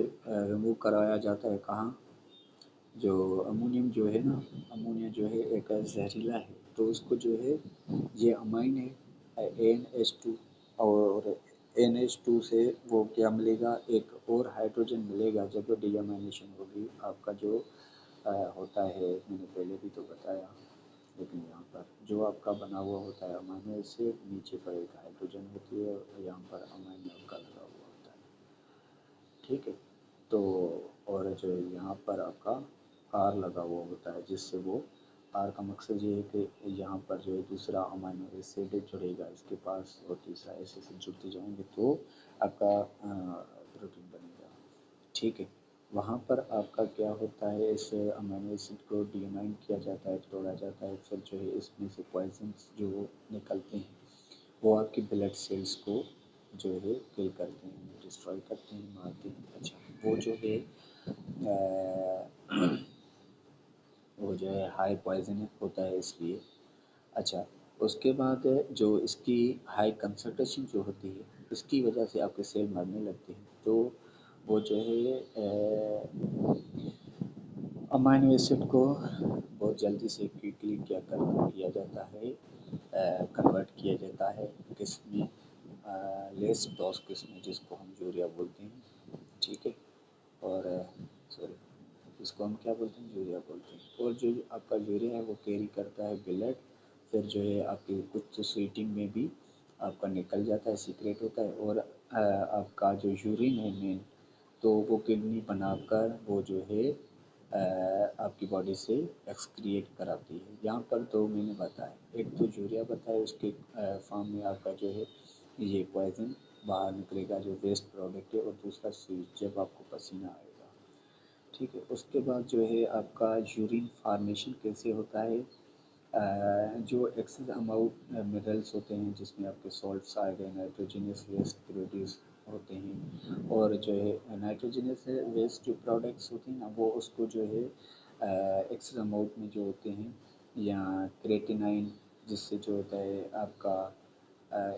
रिमूव कराया जाता है, कहाँ, जो अमोनियम जो है ना, अमोनिया जो है एक जहरीला है, तो उसको जो है ये अमाइन है NH2, और NH2 से वो क्या मिलेगा, एक और हाइड्रोजन मिलेगा जब डीअमाइनेशन होगी, आपका जो होता है, मैंने पहले भी तो बताया, लेकिन यहाँ पर जो आपका बना हुआ होता है अमाइनो एसिड, नीचे पर एक हाइड्रोजन होती है और यहाँ पर अमाइन आपका लगा हुआ होता है। ठीक है, तो और जो यहाँ पर आपका आर लगा हुआ होता है, जिससे वो आर का मकसद ये है कि यहाँ पर जो है दूसरा अमाइनो एसिड जुड़ेगा इसके पास, और तीसरा ऐसे ऐसे जुड़ते जाएंगे तो आपका प्रोटीन बनेगा। ठीक है, वहाँ पर आपका क्या होता है, इस अमाइनो एसिड को डीअमाइन किया जाता है, तोड़ा जाता है, फिर जो है इसमें से पॉइजन्स जो निकलते हैं वो आपकी ब्लड सेल्स को जो है किल करते हैं, डिस्ट्रॉय करते हैं, मारते हैं। अच्छा, वो जो है वो जो है हाई पॉइजन होता है इसलिए। अच्छा, उसके बाद जो इसकी हाई कंसंट्रेशन जो होती है इसकी वजह से आपके सेल मरने लगते हैं, तो वो जो है अमाइनो एसिड को बहुत जल्दी से क्विकली क्या किया जाता है, कन्वर्ट किया जाता है किसमें, लेस डोज किस्म जिसको हम यूरिया बोलते हैं। ठीक है, और सॉरी, इसको हम क्या बोलते हैं, यूरिया बोलते हैं, और जो आपका यूरिया है वो कैरी करता है ब्लड, फिर जो है आपकी कुछ स्वीटिंग में भी आपका निकल जाता है, सीक्रेट होता है, और आपका जो यूरिन है मेन, तो वो किडनी बनाकर वो जो है आपकी बॉडी से एक्सक्रिएट कराती है। यहाँ पर तो मैंने बताया, एक तो यूरिया बताया, उसके फॉर्म में आपका जो है ये पॉइजन बाहर निकलेगा जो वेस्ट प्रोडक्ट है, और दूसरा स्वीट जब आपको पसीना आएगा। ठीक है, उसके बाद जो है आपका यूरिन फॉर्मेशन कैसे होता है, जो एक्सेस अमाउंट मिनरल्स होते हैं जिसमें आपके सॉल्ट्स आ गए, नाइट्रोजनस वेस्ट प्रोड्यूस होते हैं। और जो है नाइट्रोजनस वेस्ट जो प्रोडक्ट्स होते हैं ना, वो उसको जो है एक्सेस अमाउंट में जो होते हैं, या क्रेटिनाइन, जिससे जो होता है आपका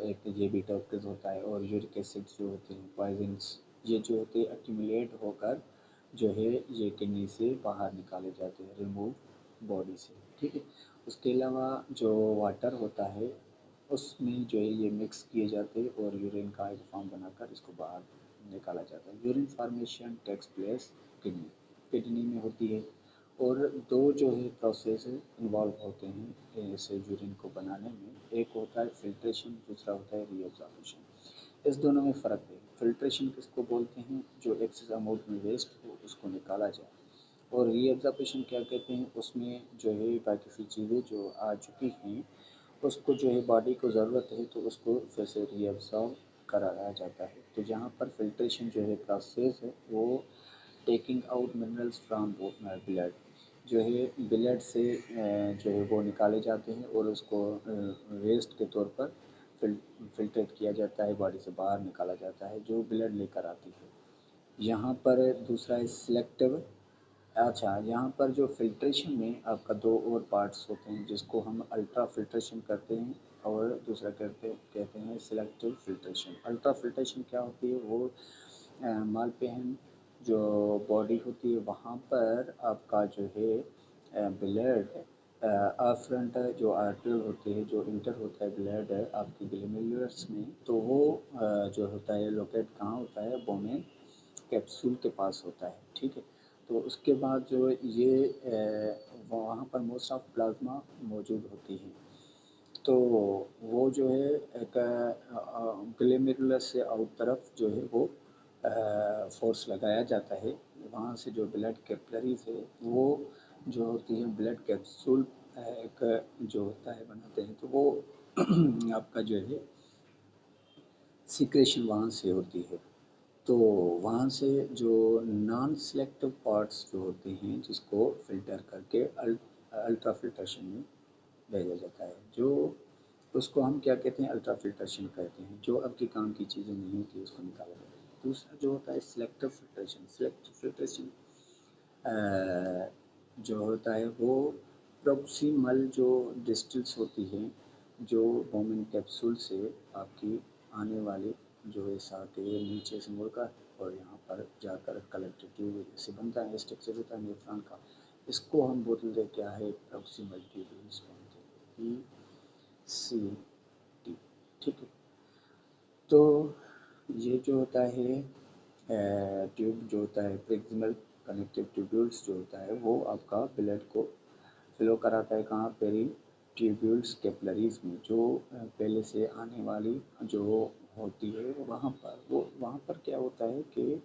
एक ये बीटा ऑक्टेज होता है, और यूरिक एसिड जो होते हैं पॉइजन्स, ये जो होते हैं एक्यूमुलेट होकर जो है ये किडनी से बाहर निकाले जाते हैं, रिमूव बॉडी से, ठीक है। उसके अलावा जो वाटर होता है उसमें जो है ये मिक्स किए जाते हैं और यूरिन का एक फॉर्म बनाकर इसको बाहर निकाला जाता है। Urine formation takes place kidney kidney में होती है। और दो जो है प्रोसेस इन्वॉल्व होते हैं इस यूरिन को बनाने में, एक होता है फिल्ट्रेशन, दूसरा होता है रीअब्जॉर्प्शन। इस दोनों में फ़र्क है। फिल्ट्रेशन किसको बोलते हैं, जो एक्सेस अमाउंट में वेस्ट हो उसको निकाला जाए, और रीअब्जॉर्प्शन क्या कहते हैं, उसमें जो है बाकी चीज़ें जो आ चुकी हैं उसको जो है बॉडी को ज़रूरत है तो उसको फिर से रीअब्सॉर्ब कराया जाता है। तो जहाँ पर फिल्ट्रेशन जो है प्रोसेस है वो taking out minerals from blood, जो है ब्लड से जो है वो निकाले जाते हैं और उसको वेस्ट के तौर पर फिल्ट्रेट किया जाता है, बॉडी से बाहर निकाला जाता है जो ब्लड लेकर आती है। यहाँ पर दूसरा है सिलेक्टिव। अच्छा, यहाँ पर जो फ़िल्ट्रेशन में आपका दो और पार्ट्स होते हैं जिसको हम अल्ट्रा फ़िल्ट्रेशन करते हैं, और दूसरा कहते हैं सिलेक्टिव फ़िल्ट्रेशन। अल्ट्रा फ़िल्ट्रेशन क्या होती है, वो मालपेन जो बॉडी होती है वहाँ पर आपका जो है ब्लड अफ्रंट जो आर्टरी होती है, जो इंटर होता है ब्लड आपकी ग्लोमेरुलस में, तो वो जो होता है लोकेट कहाँ होता है, बोमेन कैप्सूल के पास होता है, ठीक है। तो उसके बाद जो ये वहाँ पर मोस्ट ऑफ प्लाज्मा मौजूद होती है। तो वो जो है एक ग्लोमेरुलस से आउट तरफ जो है वो फोर्स लगाया जाता है। वहाँ से जो ब्लड कैपिलरीज है वो जो होती है ब्लड कैप्सूल एक जो होता है बनाते हैं, तो वो आपका जो है सिक्रेशन वहाँ से होती है। तो वहाँ से जो नॉन सेलेक्टिव पार्ट्स जो होते हैं जिसको फ़िल्टर करके अल्ट्रा फ़िल्ट्रेशन में भेजा जाता है, जो उसको हम क्या कहते हैं, अल्ट्रा फ़िल्ट्रेशन कहते हैं। जो आपके काम की चीज़ें नहीं होती उसको निकाला जाता है। दूसरा जो होता है सिलेक्टिव फ़िल्ट्रेशन। सिलेक्टिव फ़िल्ट्रेशन जो होता है वो प्रॉक्सिमल जो डिस्टिल्स होती हैं, जो बोमेन कैप्सूल से आपकी आने वाली जो है साथ है नीचे से मुड़कर और यहाँ पर जाकर कलेक्टिव ट्यूब से बनता है, स्ट्रक्चर होता है न्यूट्रॉन का। इसको हम बोलते क्या है, प्रॉक्सिमल ट्यूब्यूल्स बोलते हैं, PCT, ठीक है। तो ये जो होता है ट्यूब जो होता है प्रोक्सिमल कनेक्टिव ट्यूब्यूल्स जो होता है वो आपका ब्लड को फ्लो कराता है कहाँ, पेरी ट्यूब्यूल्स कैपिलरीज में, जो पहले से आने वाली जो होती है वहाँ पर। वो वहाँ पर क्या होता है कि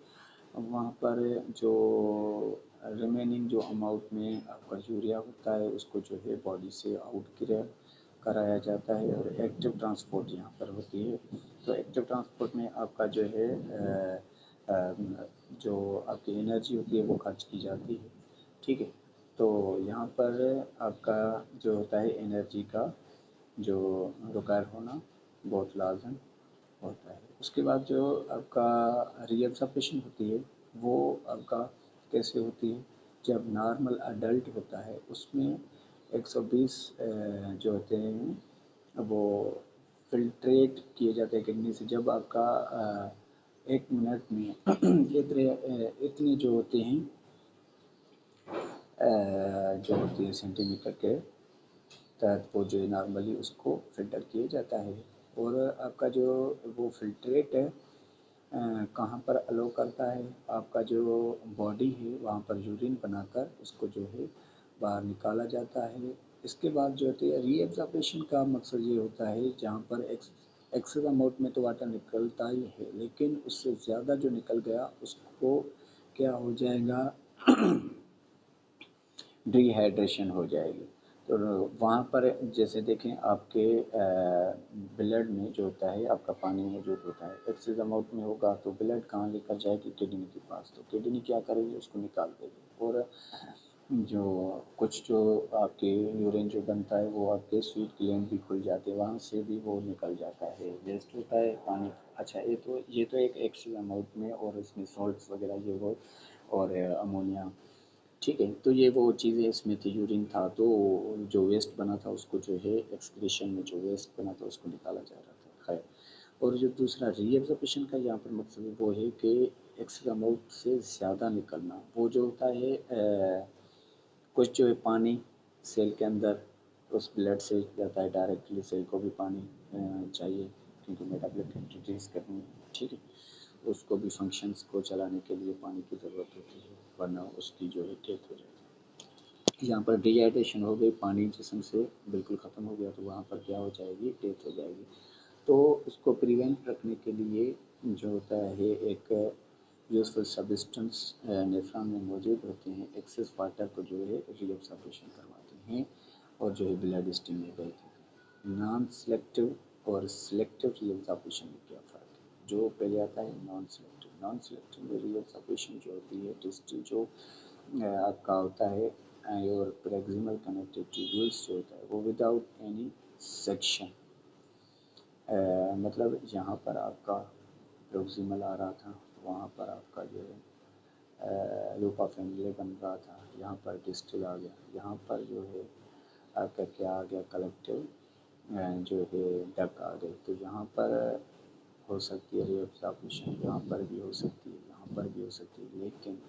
वहाँ पर जो रिमेनिंग जो अमाउंट में आपका यूरिया होता है उसको जो है बॉडी से आउट कराया जाता है, और एक्टिव ट्रांसपोर्ट यहाँ पर होती है। तो एक्टिव ट्रांसपोर्ट में आपका जो है जो आपकी एनर्जी होती है वो खर्च की जाती है, ठीक है। तो यहाँ पर आपका जो होता है एनर्जी का जो रिक्वायर होना बहुत लाजम होता है। उसके बाद जो आपका रीअब्ज़ॉर्प्शन होती है वो आपका कैसे होती है, जब नॉर्मल अडल्ट होता है उसमें 120 जो होते हैं वो फ़िल्ट्रेट किए जाते हैं किडनी से। जब आपका 1 मिनट में इतने जो होते हैं जो होती है सेंटीमीटर के तहत वो जो है नॉर्मली उसको फ़िल्टर किया जाता है। और आपका जो वो फ़िल्ट्रेट कहाँ पर अलो करता है, आपका जो बॉडी है वहाँ पर यूरिन बनाकर उसको जो है बाहर निकाला जाता है। इसके बाद जो होती है रीअब्ज़ॉर्प्शन का मकसद ये होता है जहाँ पर एक्सेस अमाउंट में तो वाटर निकलता ही है, लेकिन उससे ज़्यादा जो निकल गया उसको क्या हो जाएगा, डिहाइड्रेशन हो जाएगी। तो वहाँ पर जैसे देखें आपके ब्लड में जो होता है आपका पानी मौजूद होता है, एक्सेस अमाउंट में होगा तो ब्लड कहाँ लेकर जाएगी, किडनी के पास। तो किडनी क्या करेगी, उसको निकाल देगी। और जो कुछ जो आपके यूरिन जो बनता है वो आपके स्वीट ग्लैंड भी खुल जाते हैं, वहाँ से भी वो निकल जाता है, वेस्ट होता है पानी। अच्छा, ये तो एक एक्सेस अमाउंट में, और इसमें सॉल्ट्स वगैरह ये वो और अमोनिया। ठीक है, तो ये वो चीज़ें इसमें थी, यूरिन था, तो जो वेस्ट बना था उसको जो है एक्सक्रीशन में जो वेस्ट बना था उसको निकाला जा रहा था। खैर, और जो दूसरा रीअब्जॉर्प्शन का यहाँ पर मकसद वो है कि एक्सेस अमाउंट से ज़्यादा निकलना, वो जो होता है कुछ जो है पानी सेल के अंदर उस ब्लड से जाता है डायरेक्टली, सेल को भी पानी चाहिए क्योंकि मेटाबॉलिक एक्टिविटीज़ करनी है। ठीक है, उसको भी फंक्शंस को चलाने के लिए पानी की ज़रूरत होती है, वरना उसकी जो है डेथ हो जाती है। यहाँ पर डिहाइड्रेशन हो गई, पानी जिस्म से बिल्कुल ख़त्म हो गया, तो वहाँ पर क्या हो जाएगी, डेथ हो जाएगी। तो उसको प्रिवेंट रखने के लिए जो होता है एक यूजफुल सब्सटेंस नेफ्रॉन में मौजूद होते हैं, एक्सेस वाटर को जो है रीअब्जॉर्प्शन करवाते हैं और जो है ब्लड स्ट्रीम में बहते हैं। नॉन सेलेक्टिव और सिलेक्टिव रीअब्जॉर्प्शन में क्या फ़र्क है? जो पहले आता है नॉन सेलेक्टिव में रीअब्जॉर्प्शन जो होती है डिस्टल जो आपका होता है और प्रोक्सिमल कनेक्टिव ट्यूब्यूल्स जो होता है वो विदाउट एनी सेक्शन, मतलब यहाँ पर आपका प्रोक्सिमल आ रहा था, वहाँ पर आपका जो है लूप ऑफ एंगले बन रहा था, यहाँ पर डिस्टल आ गया, यहाँ पर जो है आपका क्या आ गया, कलेक्टिव जो है डक आ गई। तो यहाँ पर हो सकती है रीअब्जॉर्प्शन, यहाँ पर भी हो सकती है, यहाँ पर भी हो सकती है, लेकिन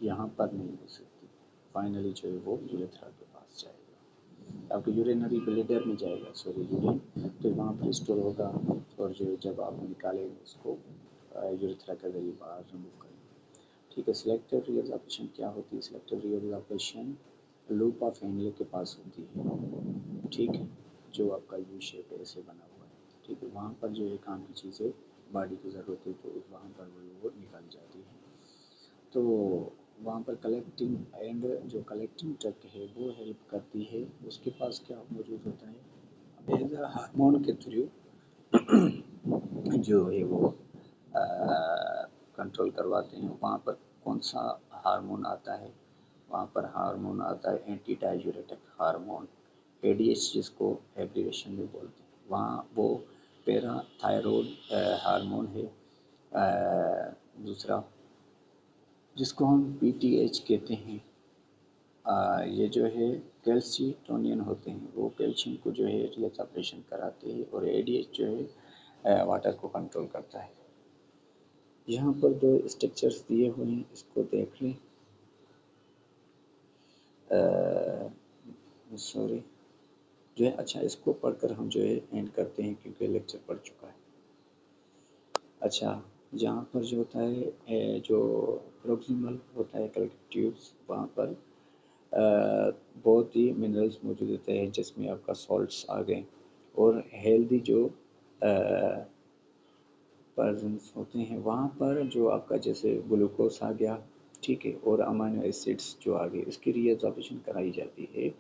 यहाँ पर नहीं हो सकती। फाइनली जो है वो यूरेथ्रा के पास जाएगा, आपके यूरिनरी ब्लेडर में जाएगा, सॉरी यूरिन, तो वहाँ पर स्टोर होगा, और जो जब आप निकालेंगे उसको यूरेथ्रा के जरिए बाहर रिमूव करेंगे। ठीक है, सिलेक्टिव रीअब्जॉर्प्शन क्या होती है? सिलेक्टिव रीअब्जॉर्प्शन लूप ऑफ एंगले के पास होती है। ठीक है, जो आपका यू शेप ऐसे बना हुआ है। ठीक है, वहाँ पर जो है काम की चीज़ें बॉडी की ज़रूरत है तो वहाँ पर वो निकल जाती है। तो वहाँ पर कलेक्टिंग एंड जो कलेक्टिंग ट्रक है वो हेल्प करती है, उसके पास क्या मौजूद होता है, एज अ हार्मोन के थ्रू जो है वो कंट्रोल करवाते हैं। वहाँ पर कौन सा हार्मोन आता है? वहाँ पर हार्मोन आता है एंटी डाययूरेटिक हार्मोन, एडीएच जिसको एब्रीवेशन में बोलते हैं। वहाँ वो पैराथायरॉयड हार्मोन है, दूसरा जिसको हम पीटीएच कहते हैं। ये जो है कैल्सीटोनियन होते हैं, वो कैल्शियम को जो है रीअब्जॉर्प्शन कराते हैं, और एडीएच जो है वाटर को कंट्रोल करता है। यहाँ पर दो स्ट्रक्चर्स दिए हुए हैं, इसको देख लें। सॉरी, जो है अच्छा इसको पढ़कर हम जो है एंड करते हैं क्योंकि लेक्चर पढ़ चुका है। अच्छा, जहाँ पर जो होता है जो प्रोक्सिमल होता है कलेक्टिव ट्यूब्स, वहाँ पर बहुत ही मिनरल्स मौजूद होते हैं जिसमें आपका सॉल्ट्स आ गए, और हेल्दी जो पर्सन्स होते हैं वहाँ पर जो आपका जैसे ग्लूकोज आ गया, ठीक है, और अमाइनो एसिड्स जो आ गए, इसकी रीअब्जॉर्प्शन कराई जाती है।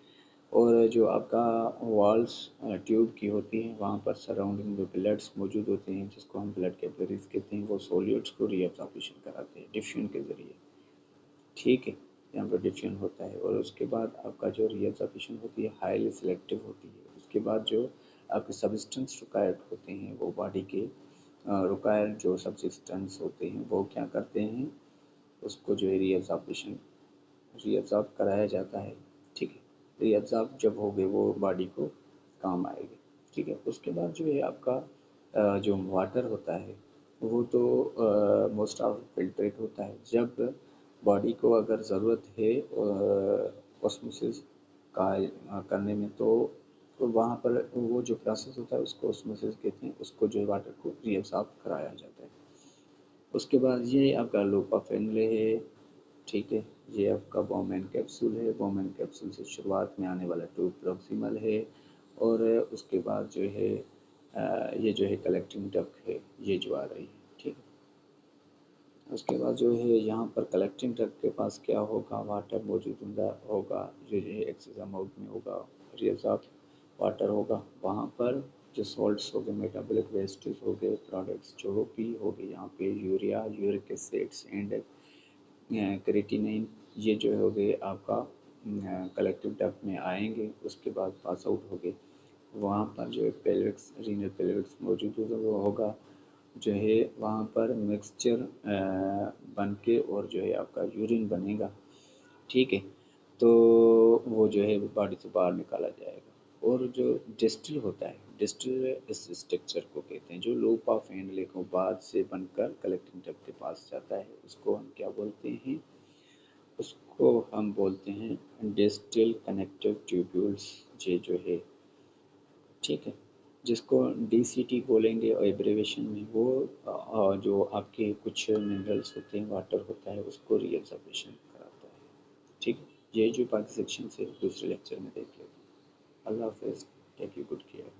और जो आपका वॉल्स ट्यूब की होती हैं वहाँ पर सराउंडिंग में ब्लड्स मौजूद होते हैं जिसको हम ब्लड कैपिलरीज कहते हैं, वो सोल्यूट्स को रीअब्जॉर्प्शन कराते हैं डिफ्यूजन के ज़रिए। ठीक है, यहाँ पर डिफ्यूजन होता है, और उसके बाद आपका जो रीअब्जॉर्प्शन होती है हाईली सिलेक्टिव होती है। उसके बाद जो आपके सब्सटेंस रिक्वायर्ड होते हैं वो बॉडी के रिक्वायर्ड जो सब्सटेंस होते हैं वो क्या करते हैं, उसको जो है रीअब्जॉर्ब कराया जाता है। ठीक है, रीअब्जॉर्ब जब हो गए वो बॉडी को काम आएगी। ठीक है, उसके बाद जो है आपका जो वाटर होता है वो तो मोस्ट ऑफ फिल्ट्रेट होता है। जब बॉडी को अगर ज़रूरत है ऑस्मोसिस का करने में, तो वहाँ पर वो जो प्रोसेस होता है उसको ऑस्मोसिस कहते हैं, उसको जो है वाटर को रीअब्सॉर्ब कराया जाता है। उसके बाद ये आपका लूप ऑफ एनले है। ठीक है, ये आपका बोमेन कैप्सूल है, बोमेन कैप्सूल से शुरुआत में आने वाला ट्यूब प्रॉक्सिमल है, और उसके बाद जो है ये जो है कलेक्टिंग डक है, ये जो आ रही है। ठीक है, उसके बाद जो है यहाँ पर कलेक्टिंग डक के पास क्या होगा, वाटर मौजूद होगा जो है एक्सेस अमाउंट में होगा, रिजर्व वाटर होगा। वहाँ पर जो सॉल्ट्स हो गए, मेटाबॉलिक वेस्टेज हो गए, प्रोडक्ट्स जो भी हो गए, यहाँ पे urea, uric acids and creatinine, ये जो हो गए आपका कलेक्टिव डक्ट में आएंगे, उसके बाद पास आउट होंगे, वहाँ पर जो है पेल्विक्स रीनल पेल्विक्स मौजूद होगा, जो है वहाँ पर मिक्सचर बन के और जो है आपका यूरिन बनेगा, ठीक है। तो वो जो है बॉडी से बाहर निकाला जाएगा। और जो डिस्टिल होता है, डिस्टिल इस स्ट्रक्चर को कहते हैं, जो लूप ऑफ हैंडले को बाद से बनकर कलेक्टिंग डक्ट के पास जाता है, उसको हम क्या बोलते हैं, उसको हम बोलते हैं डिस्टिल कनेक्टिव ट्यूब्यूल्स, ये जो है, ठीक है, जिसको डीसीटी बोलेंगे और एब्रिवेशन में। वो जो आपके कुछ मिनरल्स होते हैं, वाटर होता है, उसको रीअब्जॉर्प्शन कराता है, ठीक है। ये जो बाकी सेक्शन से दूसरे लेक्चर में देख लेते हैं। अल्लाह हाफिज़, टेक यू गुड केयर।